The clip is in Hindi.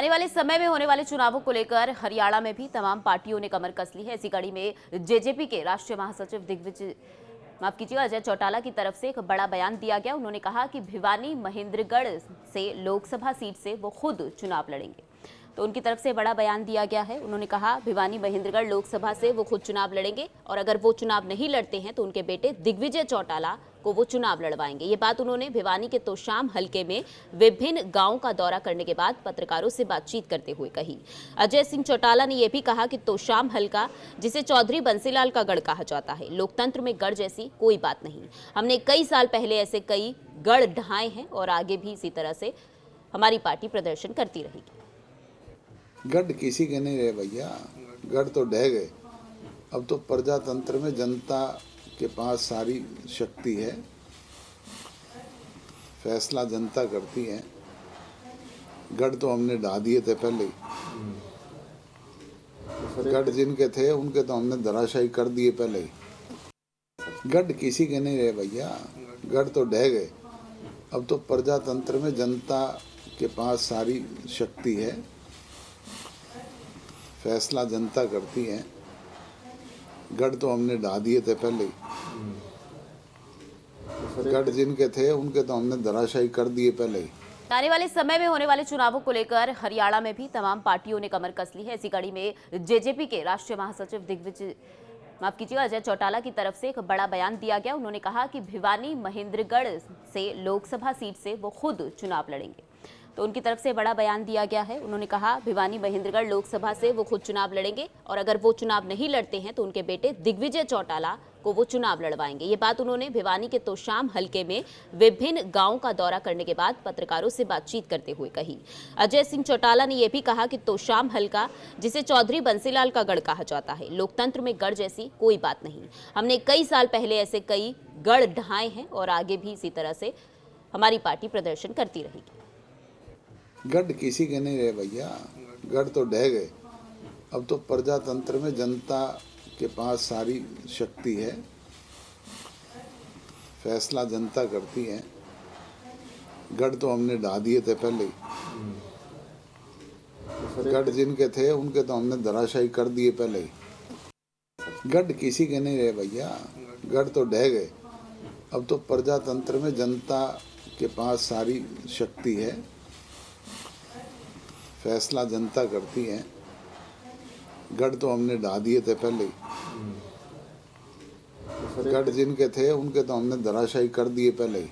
आने वाले समय में होने वाले चुनावों को लेकर हरियाणा में भी तमाम पार्टियों ने कमर कस ली है। इसी कड़ी में जेजेपी के राष्ट्रीय महासचिव अजय चौटाला की तरफ से एक बड़ा बयान दिया गया। उन्होंने कहा कि भिवानी महेंद्रगढ़ से लोकसभा सीट से वो खुद चुनाव लड़ेंगे। तो उनकी तरफ से बड़ा बयान दिया गया है। उन्होंने कहा भिवानी महेंद्रगढ़ लोकसभा से वो खुद चुनाव लड़ेंगे और अगर वो चुनाव नहीं लड़ते हैं तो उनके बेटे दिग्विजय चौटाला को वो चुनाव लड़वाएंगे। ये बात उन्होंने भिवानी के तोशाम हलके में विभिन्न गांवों का दौरा करने के बाद पत्रकारों से बातचीत करते हुए कही। अजय सिंह चौटाला ने यह भी कहा कि तोशाम हलका, जिसे चौधरी बंसीलाल का गढ़ कहा जाता है, लोकतंत्र में गढ़ जैसी कोई बात नहीं। हमने कई साल पहले ऐसे कई गढ़ ढहाए हैं और आगे भी इसी तरह से हमारी पार्टी प्रदर्शन करती रहेगी। गढ़ किसी के नहीं रहे भैया, गढ़ तो ढह गए। अब तो प्रजातंत्र में जनता के पास सारी शक्ति है, फैसला जनता करती है। गढ़ तो हमने ढा दिए थे पहले ही। गढ़ जिनके थे उनके तो हमने धराशायी कर दिए पहले ही। गढ़ किसी के नहीं रहे भैया, गढ़ तो ढह गए। अब तो प्रजातंत्र में जनता के पास सारी शक्ति है, फैसला जनता करती है। गढ़ तो हमने ढा दिए थे पहले ही। गढ़ जिनके थे उनके तो हमने धराशायी कर दिए पहले ही। आने वाले समय में होने वाले चुनावों को लेकर हरियाणा में भी तमाम पार्टियों ने कमर कस ली है। इसी कड़ी में जेजेपी के राष्ट्रीय महासचिव अजय चौटाला की तरफ से एक बड़ा बयान दिया गया। उन्होंने कहा कि भिवानी महेंद्रगढ़ से लोकसभा सीट से वो खुद चुनाव लड़ेंगे। तो उनकी तरफ से बड़ा बयान दिया गया है। उन्होंने कहा भिवानी महेंद्रगढ़ लोकसभा से वो खुद चुनाव लड़ेंगे और अगर वो चुनाव नहीं लड़ते हैं तो उनके बेटे दिग्विजय चौटाला को वो चुनाव लड़वाएंगे। ये बात उन्होंने भिवानी के तोशाम हलके में विभिन्न गांवों का दौरा करने के बाद पत्रकारों से बातचीत करते हुए कही। अजय सिंह चौटाला ने यह भी कहा कि तोशाम हलका, जिसे चौधरी बंसीलाल का गढ़ कहा जाता है, लोकतंत्र में गढ़ जैसी कोई बात नहीं। हमने कई साल पहले ऐसे कई गढ़ ढहाए हैं और आगे भी इसी तरह से हमारी पार्टी प्रदर्शन करती रहेगी। गढ़ किसी के नहीं रहे भैया, गढ़ तो ढह गए। अब तो प्रजातंत्र में जनता के पास सारी शक्ति है, फैसला जनता करती है। गढ़ तो हमने ढा दिए थे पहले ही। गढ़ जिनके थे उनके तो हमने धराशायी कर दिए पहले ही। गढ़ किसी के नहीं रहे भैया, गढ़ तो ढह गए। अब तो प्रजातंत्र में जनता के पास सारी शक्ति है, फैसला जनता करती है। गढ़ तो हमने ढा दिए थे पहले ही। गढ़ जिनके थे उनके तो हमने धराशायी कर दिए पहले ही।